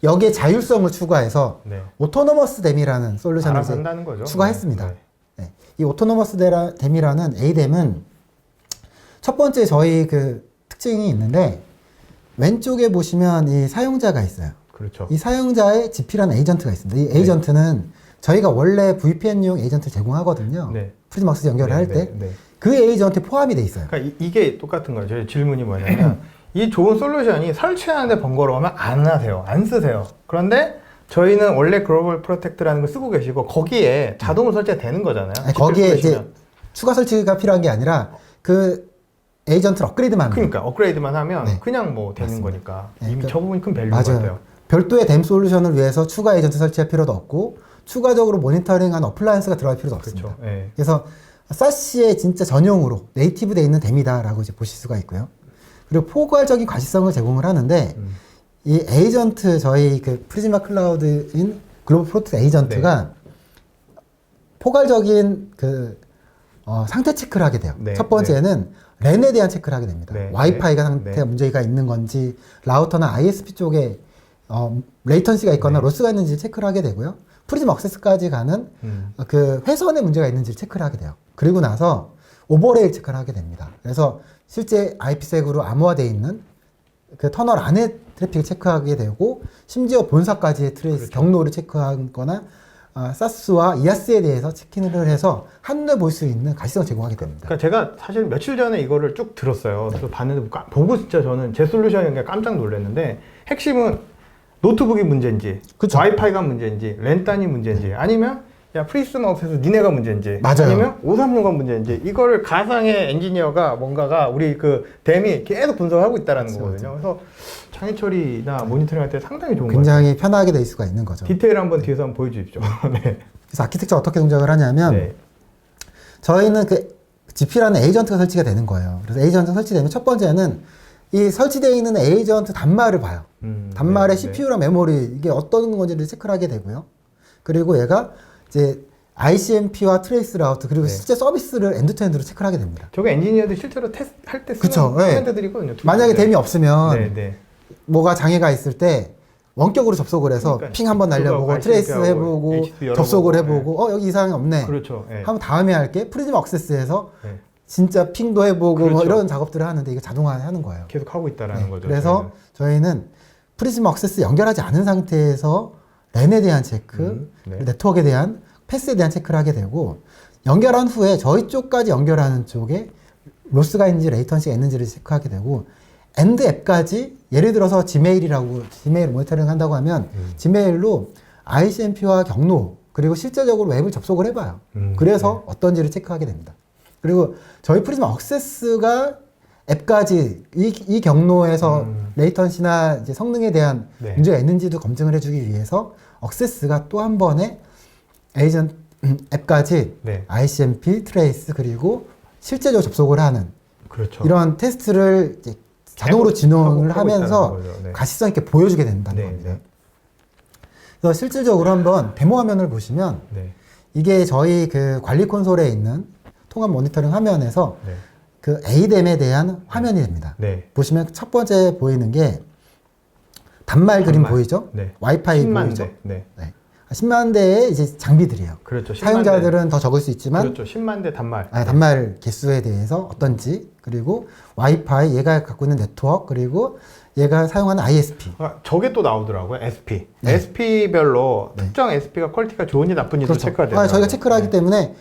여기에 자율성을 추가해서 네. 오토노머스 댐이라는 솔루션을 알아서 이제 한다는 거죠. 추가했습니다. 네. 네. 이 오토노머스 댐이라는 ADEM은 첫 번째 저희 그 특징이 있는데, 왼쪽에 보시면 이 사용자가 있어요. 그렇죠. 이 사용자의 GP라는 에이전트가 있습니다. 이 에이전트는 저희가 원래 VPN용 에이전트를 제공하거든요. 네. 프리즈마스 연결을 할 때. 네. 그 에이전트에 포함이 돼 있어요. 그러니까 이게 똑같은 거예요. 제 질문이 뭐냐면 이 좋은 솔루션이 설치하는데 번거로우면 안 하세요. 안 쓰세요. 그런데 저희는 원래 글로벌 프로텍트라는 걸 쓰고 계시고 거기에 자동으로 설치가 되는 거잖아요. 아니, 거기에 집들 이제 쓰시면. 추가 설치가 필요한 게 아니라 그 에이전트를 업그레이드만 하면 그러니까 업그레이드만 하면 네. 그냥 뭐 되는 맞습니다. 거니까 네, 이미 그- 저 부분이 큰 밸류인 것 맞아요. 같아요. 별도의 댐 솔루션을 위해서 추가 에이전트 설치할 필요도 없고 추가적으로 모니터링한 어플라이언스가 들어갈 필요도 없습니다. 그렇죠. 네. 그래서 사시의 진짜 전용으로 네이티브 돼 있는 댐이다라고 이제 보실 수가 있고요. 그리고 포괄적인 과시성을 제공을 하는데 이 에이전트 저희 그 프리즈마 클라우드인 글로벌 프로텍트 에이전트가 포괄적인 그 상태 체크를 하게 돼요. 네, 첫 번째는 랜에 대한 체크를 하게 됩니다. 네, 와이파이가 네, 상태가 네. 문제가 있는 건지, 라우터나 ISP 쪽에 레이턴시가 있거나 네. 로스가 있는지 체크를 하게 되고요. 프리즘 액세스까지 가는 그 회선에 문제가 있는지 체크를 하게 돼요. 그리고 나서 오버레일 체크를 하게 됩니다. 그래서 실제 IP색으로 암호화되어 있는 그 터널 안에 트래픽을 체크하게 되고 심지어 본사까지의 트레이스 경로를 체크하거나 사스와 이아스에 대해서 체킹을 해서 한눈에 볼 수 있는 가시성을 제공하게 됩니다. 그러니까 제가 사실 며칠 전에 이거를 쭉 들었어요. 그래서 봤는데 보고 진짜 저는 제 솔루션이 그냥 깜짝 놀랐는데 핵심은 노트북이 문제인지 그쵸. 와이파이가 문제인지 랜단이 문제인지 아니면 야 프리즘 업에서 니네가 문제인지 맞아요. 아니면 536가 문제인지 이거를 가상의 엔지니어가 뭔가가 우리 그 댐이 계속 분석하고 있다라는 그쵸, 거거든요. 그래서 장애 처리나 모니터링 할 때 상당히 좋은 거예요. 굉장히 편하게 될 수가 있는 거죠. 디테일 한번 뒤에서 한번 보여주십시오. 네. 그래서 아키텍처 어떻게 동작을 하냐면 네. 저희는 그 GP라는 에이전트가 설치가 되는 거예요. 그래서 에이전트 설치되면 첫 번째는 이 설치되어 있는 에이전트 단말을 봐요. 단말의 네, 네. CPU랑 메모리 이게 어떤 건지를 체크를 하게 되고요. 그리고 얘가 이제 ICMP와 트레이스 라우트 그리고 네. 실제 서비스를 엔드투엔드로 체크를 하게 됩니다. 저게 엔지니어들 실제로 테스트 할 때 쓰는 그쵸, 네. 커맨드들이거든요. 만약에 댐이 없으면 네, 네. 뭐가 장애가 있을 때 원격으로 접속을 해서 그러니까 핑 한번 날려보고 그거 트레이스 ICMP 하고 해보고 HTTP 열어보고, 접속을 네. 해보고 여기 이상이 없네. 그렇죠. 네. 하면 다음에 할게 프리즘 억세스에서 네. 진짜 핑도 해보고 뭐 그렇죠. 이런 작업들을 하는데 이게 자동화하는 거예요. 계속 하고 있다라는 네, 거죠. 그래서 저희는 프리즘 억세스 연결하지 않은 상태에서 랜에 대한 체크, 네. 그리고 네트워크에 대한 패스에 대한 체크를 하게 되고 연결한 후에 저희 쪽까지 연결하는 쪽에 로스가 있는지 레이턴시가 있는지를 체크하게 되고 엔드 앱까지 예를 들어서 지메일 모니터링 한다고 하면 지메일로 ICMP와 경로 그리고 실제적으로 웹을 접속을 해봐요. 그래서 어떤지를 체크하게 됩니다. 그리고 저희 프리즘 억세스가 앱까지 이 경로에서 레이턴시나 이제 성능에 대한 네. 문제가 있는지도 검증을 해주기 위해서 억세스가 또 한 번에 에이전트 앱까지 네. ICMP, 트레이스 그리고 실제적으로 접속을 하는 그렇죠. 이런 테스트를 이제 자동으로 진행을 하고 하면서 있다는 거죠. 네. 가시성 있게 보여주게 된다는 네, 겁니다. 네. 그래서 실질적으로 한번 데모 화면을 보시면 네. 이게 저희 그 관리 콘솔에 있는 통합 모니터링 화면에서 네. 그 ADEM에 대한 화면이 됩니다. 네. 보시면 첫 번째 보이는 게 단말 그림 보이죠? 네. 와이파이 10만 보이죠? 대. 네. 네. 10만 대의 이제 장비들이에요. 그렇죠. 10만 사용자들은 더 적을 수 대. 있지만 그렇죠. 10만 대 단말. 단말 개수에 대해서 어떤지 그리고 와이파이 얘가 갖고 있는 네트워크 그리고 얘가 사용하는 ISP 저게 또 나오더라고요. SP. 네. SP별로 특정 SP가 퀄리티가 좋은지 나쁜지도 그렇죠. 체크가 되더라고요. 저희가 체크를 하기 네. 때문에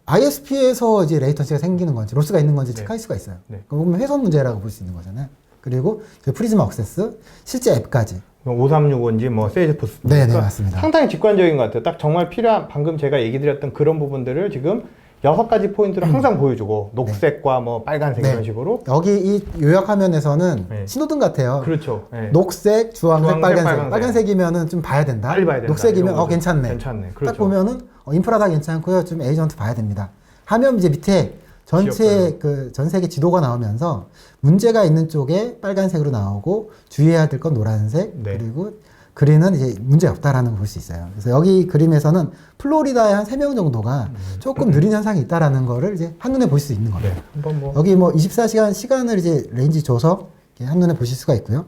ISP에서 이제 레이턴시가 생기는 건지 로스가 있는 건지 네. 체크할 수가 있어요. 네. 그러면 훼손 문제라고 볼 수 있는 거잖아요. 그리고 그 프리즘 억세스 실제 앱까지 5365인지 뭐 세일즈포스. 네, 맞습니다. 상당히 직관적인 것 같아요. 딱 정말 필요한 방금 제가 얘기 드렸던 그런 부분들을 지금 6가지 포인트를 항상 보여주고 녹색과 뭐 빨간색 네. 이런 식으로. 여기 이 요약 화면에서는 네. 신호등 같아요. 그렇죠. 네. 녹색, 주황색, 주황색, 빨간색. 빨간색. 빨간색이면은 좀 봐야 된다. 빨리 봐야 된다. 녹색이면 이런 거죠. 괜찮네. 괜찮네. 딱 그렇죠. 보면은 인프라 다 괜찮고요. 좀 에이전트 봐야 됩니다. 하면 이제 밑에 전체 그 전 세계 지도가 나오면서 문제가 있는 쪽에 빨간색으로 나오고 주의해야 될 건 노란색 네. 그리고 그린은 이제 문제 없다라는 걸 볼 수 있어요. 그래서 여기 그림에서는 플로리다에 한 3명 정도가 조금 느린 현상이 있다라는 거를 이제 한눈에 볼 수 있는 겁니다. 네. 한번 뭐 여기 뭐 24시간 시간을 이제 레인지 줘서 이렇게 한눈에 보실 수가 있고요.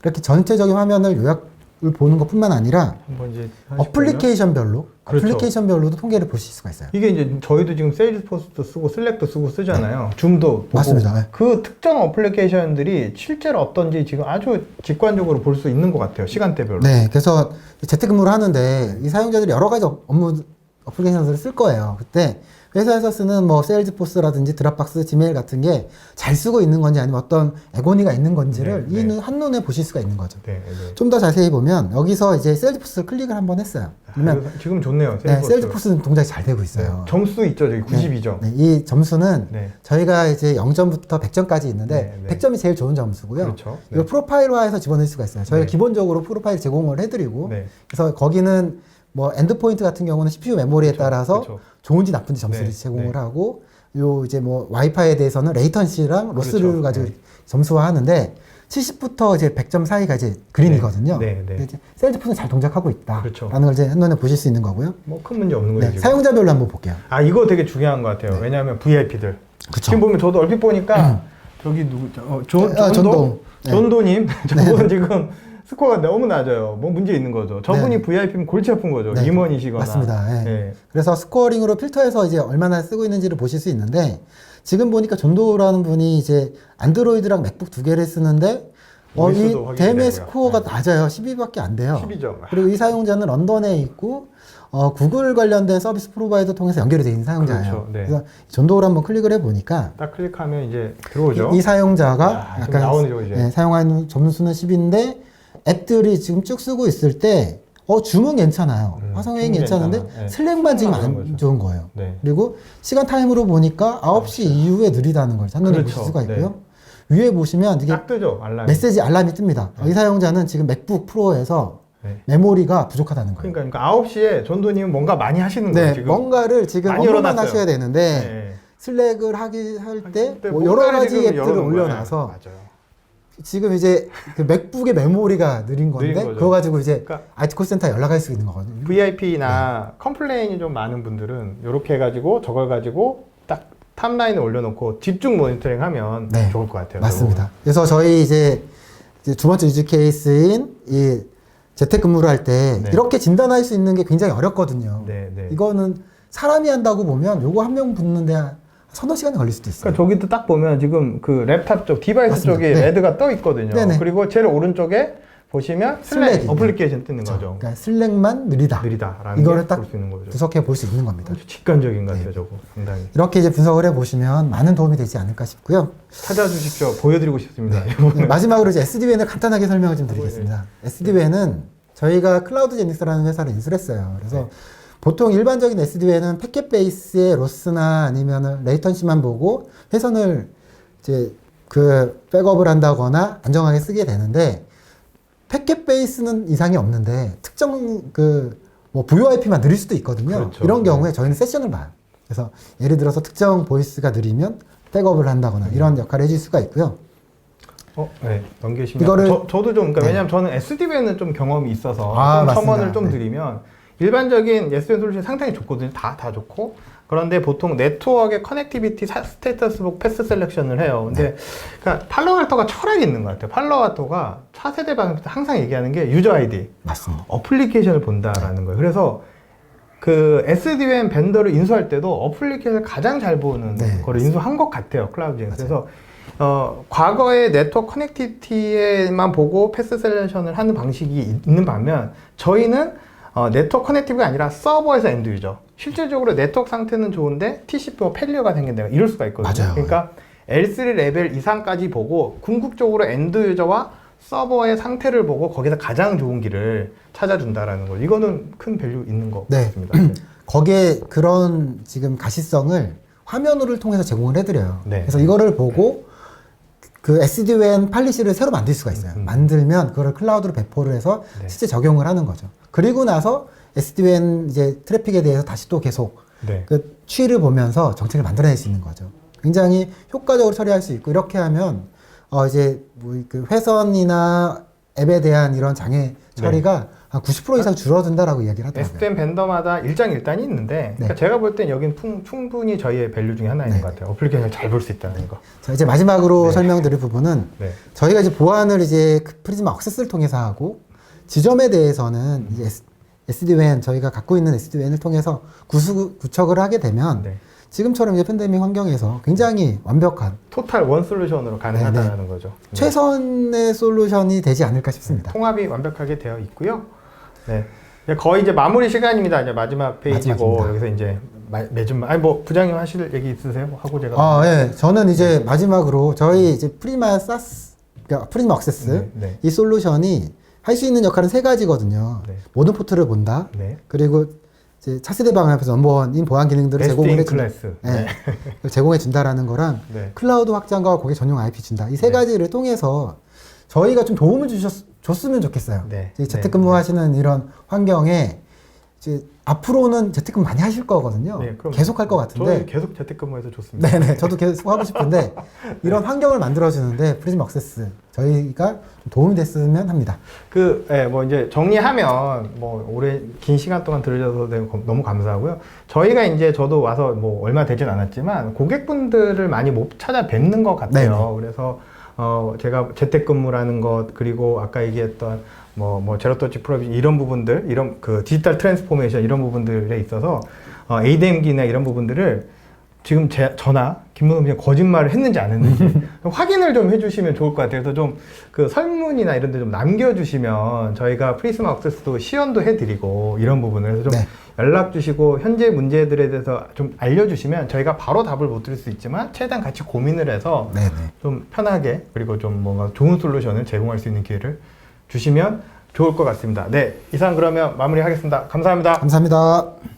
이렇게 전체적인 화면을 요약을 보는 것뿐만 아니라 한번 이제 하실 거예요? 어플리케이션별로 그렇죠. 어플리케이션별로도 통계를 보실 수가 있어요. 이게 이제 저희도 지금 세일즈포스도 쓰고 슬랙도 쓰고 쓰잖아요. 줌도 보고 맞습니다. 네. 그 특정 어플리케이션들이 실제로 어떤지 지금 아주 직관적으로 볼 수 있는 것 같아요. 시간대별로. 네, 그래서 재택근무를 하는데 이 사용자들이 여러 가지 업무 어플리케이션을 쓸 거예요. 그때 회사에서 쓰는 뭐 세일즈포스라든지 드랍박스, 지메일 같은 게 잘 쓰고 있는 건지 아니면 어떤 에고니가 있는 건지를 네, 네. 한눈에 보실 수가 있는 거죠. 네, 네. 좀 더 자세히 보면 여기서 이제 세일즈포스를 클릭을 한번 했어요. 그러면 지금 좋네요. 네, 세일즈포스는 동작이 잘 되고 있어요. 점수 있죠, 저기 92점. 네, 이 점수는 네. 저희가 이제 0점부터 100점까지 있는데 네, 네. 100점이 제일 좋은 점수고요. 그렇죠. 네. 이거 프로파일화해서 집어넣을 수가 있어요. 저희가 네. 기본적으로 프로파일 제공을 해드리고 네. 그래서 거기는 뭐 엔드포인트 같은 경우는 CPU 메모리에 그렇죠, 따라서 그렇죠. 좋은지 나쁜지 점수를 네, 제공을 네. 하고 요 이제 뭐 와이파이에 대해서는 레이턴시랑 로스를 그렇죠. 가지고 네. 점수화하는데 70부터 이제 100점 사이가 이제 그린이거든요. 네, 네, 네. 근데 이제 세일즈포스는 잘 동작하고 있다라는 그렇죠. 걸 이제 한눈에 보실 수 있는 거고요. 뭐 큰 문제 없는 거죠, 네, 지금. 사용자별로 한번 볼게요. 아, 이거 되게 중요한 것 같아요. 왜냐하면 VIP들. 그쵸. 지금 보면 저도 얼핏 보니까 저기 누구, 전동. 네. 존도님. 저분 지금 스코어가 너무 낮아요. 뭐 문제 있는 거죠. 저분이 네. VIP면 골치 아픈 거죠. 네. 임원이시거나. 맞습니다. 예. 예. 그래서 스코어링으로 필터해서 이제 얼마나 쓰고 있는지를 보실 수 있는데 지금 보니까 존도라는 분이 이제 안드로이드랑 맥북 두 개를 쓰는데 이 OS도 확인이 댐의 되고요. 스코어가 네. 낮아요. 12밖에 안 돼요. 12점. 그리고 이 사용자는 런던에 있고 구글 관련된 서비스 프로바이더 통해서 연결이 되어 있는 사용자예요. 그렇죠. 네. 그래서 존도를 한번 클릭을 해보니까 딱 클릭하면 이제 들어오죠. 이 사용자가 아, 좀 약간 나오죠, 이제. 사용하는 점수는 10인데 앱들이 지금 쭉 쓰고 있을 때 주문 괜찮아요. 화성회의 주문 괜찮은데 괜찮아. 네. 슬랙만 지금 나오는 안 거죠. 좋은 거예요. 네. 그리고 시간 타임으로 보니까 9시 이후에 느리다는 걸 한눈에 그렇죠. 보실 수가 있고요. 네. 위에 보시면 이게 딱 뜨죠, 알람이. 메시지 알람이 뜹니다. 이 사용자는 지금 맥북 프로에서 네. 메모리가 부족하다는 거예요. 그러니까 9시에 전도님은 뭔가 많이 하시는 거예요, 네, 지금. 뭔가를 지금 많이 업로드만 열어놨어요. 하셔야 되는데 네. 슬랙을 할 때 근데 뭐 여러 뭔가를 가지 지금 앱들을 열어놓은 거예요. 올려놔서 맞아요. 지금 이제 그 맥북의 메모리가 느린 건데 느린 거죠. 그거 가지고 이제 그러니까 IT 콜센터 연락할 수 있는 거거든요. VIP나 컴플레인이 좀 많은 분들은 이렇게 해가지고 저걸 가지고 딱 탑라인에 올려놓고 집중 모니터링 하면 네. 좋을 것 같아요. 맞습니다. 그래서 저희 이제 두 번째 유즈 케이스인 이 재택근무를 할 때 네. 이렇게 진단할 수 있는 게 굉장히 어렵거든요. 네, 네. 이거는 사람이 한다고 보면 요거 한 명 붙는데 한 서너 시간이 걸릴 수도 있어요. 그러니까 저기도 딱 보면 지금 그 랩탑 쪽 디바이스 맞습니다. 쪽에 네. 레드가 떠 있거든요. 네네. 그리고 제일 오른쪽에 보시면 슬랙 슬랙이 어플리케이션 뜨는 그렇죠. 거죠. 그러니까 슬랙만 느리다. 느리다라는 이거를 게 딱 볼 수 있는 거죠. 분석해 볼 수 있는 겁니다. 아주 직관적인 것 같아요, 저거. 상당히. 이렇게 이제 분석을 해보시면 많은 도움이 되지 않을까 싶고요. 찾아주십시오. 보여드리고 싶습니다. 네, 마지막으로 이제 SDWN을 간단하게 설명을 좀 드리겠습니다. SDWN은 저희가 클라우드 제닉스라는 회사를 인수를 했어요. 그래서 보통 일반적인 SDWN은 패킷 베이스의 로스나 아니면 레이턴시만 보고 회선을 이제 그 백업을 한다거나 안정하게 쓰게 되는데 패킷 베이스는 이상이 없는데 특정 뭐 VoIP만 느릴 수도 있거든요. 그렇죠. 이런 경우에 저희는 세션을 봐요. 그래서 예를 들어서 특정 보이스가 느리면 백업을 한다거나 이런 역할을 해줄 수가 있고요. 네, 넘기시면. 이거를- 저도 좀, 그러니까 네. 왜냐면 저는 SDV에는 좀 경험이 있어서 아, 좀 첨언을 맞습니다. 좀 네. 드리면 일반적인 SDN 솔루션이 상당히 좋거든요. 다 좋고. 그런데 보통 네트워크의 커넥티비티 스테이터스 보고 패스 셀렉션을 해요. 근데 그러니까 팔로알토가 철학이 있는 것 같아요. 팔로알토가 차세대 방에서 항상 얘기하는 게 유저 아이디, 맞습니다. 어플리케이션을 본다라는 거예요. 그래서 그 SDN 벤더를 인수할 때도 어플리케이션을 가장 잘 보는 네, 거를 인수한 것 같아요. 클라우드에. 그래서 과거의 네트워크 커넥티비티에만 보고 패스 셀렉션을 하는 방식이 있는 반면 저희는 네트워크 커넥티브가 아니라 서버에서 엔드 유저. 실질적으로 네트워크 상태는 좋은데 TCP가 펠리어가 생긴다. 이럴 수가 있거든요. 맞아요. 그러니까 L3 레벨 이상까지 보고 궁극적으로 엔드 유저와 서버의 상태를 보고 거기서 가장 좋은 길을 찾아준다라는 거. 이거는 큰 밸류 있는 것 네. 같습니다. 네. 거기에 그런 지금 가시성을 화면을 통해서 제공을 해드려요. 네. 그래서 이거를 보고 그 SD-WAN 팔리시를 새로 만들 수가 있어요. 만들면 그거를 클라우드로 배포를 해서 네. 실제 적용을 하는 거죠. 그리고 나서 SD-WAN 이제 트래픽에 대해서 다시 또 계속 네. 그 추이를 보면서 정책을 만들어낼 수 있는 거죠. 굉장히 효과적으로 처리할 수 있고 이렇게 하면 이제 뭐 그 회선이나 앱에 대한 이런 장애 처리가 한 90% 이상 줄어든다라고 이야기를 하더라고요. SDN 벤더마다 일장일단이 있는데 그러니까 네. 제가 볼 땐 여긴 충분히 저희의 밸류 중에 하나인 네. 것 같아요. 어플리케이션을 잘 볼 수 있다는 거. 자, 이제 마지막으로 네. 설명드릴 부분은 네. 저희가 이제 보안을 이제 그 프리즈마 억세스를 통해서 하고 지점에 대해서는 이제 SD-WAN 저희가 갖고 있는 SD-WAN을 통해서 구축을 하게 되면 네. 지금처럼 이제 팬데믹 환경에서 굉장히 완벽한 토탈 원 솔루션으로 가능하다는 거죠. 네. 최선의 솔루션이 되지 않을까 싶습니다. 통합이 완벽하게 되어 있고요. 네. 이제 거의 이제 마무리 시간입니다. 이제 마지막 페이지고 마지막입니다. 여기서 이제 매주 아니 뭐 부장님 하실 얘기 있으세요? 하고 제가 예. 저는 이제 마지막으로 저희 이제 프리마 사스, 그러니까 프리즈마 억세스 네, 네. 이 솔루션이 할 수 있는 역할은 세 가지거든요. 네. 모든 포트를 본다. 네. 그리고 이제 차세대 방을 앞에서 넘버원인 보안 기능들을 베스트 제공을 인 해준다. 클래스. 네. 제공해 준다라는 거랑 네. 클라우드 확장과 고객 전용 IP 준다. 이 세 가지를 통해서 저희가 좀 도움을 줬으면 좋겠어요. 네. 이제 재택근무하시는 이런 환경에 이제 앞으로는 재택근무 많이 하실 거거든요. 네, 그럼 계속 할 것 저는 같은데. 계속 재택근무해서 좋습니다. 네네. 저도 계속 하고 싶은데 이런 환경을 만들어주는데 프리즘 억세스 저희가 좀 도움이 됐으면 합니다. 뭐 이제 정리하면 뭐 오래 긴 시간 동안 들으셔서 너무 감사하고요. 저희가 이제 저도 와서 뭐 얼마 되진 않았지만 고객분들을 많이 못 찾아뵙는 것 같아요. 그래서 제가 재택근무라는 것, 그리고 아까 얘기했던 뭐 제로터치 프로비전 이런 부분들, 이런 그 디지털 트랜스포메이션 이런 부분들에 있어서 ADM기나 이런 부분들을 지금 저나 김문호 그냥 거짓말을 했는지 안 했는지 확인을 좀 해주시면 좋을 것 같아요. 그래서 좀 그 설문이나 이런 데 좀 남겨주시면 저희가 프리스마 억세스도 시연도 해드리고 이런 부분을 해서 좀 네. 연락 주시고 현재 문제들에 대해서 좀 알려주시면 저희가 바로 답을 못 드릴 수 있지만 최대한 같이 고민을 해서 네네. 좀 편하게 그리고 좀 뭔가 좋은 솔루션을 제공할 수 있는 기회를 주시면 좋을 것 같습니다. 네, 이상 그러면 마무리하겠습니다. 감사합니다. 감사합니다.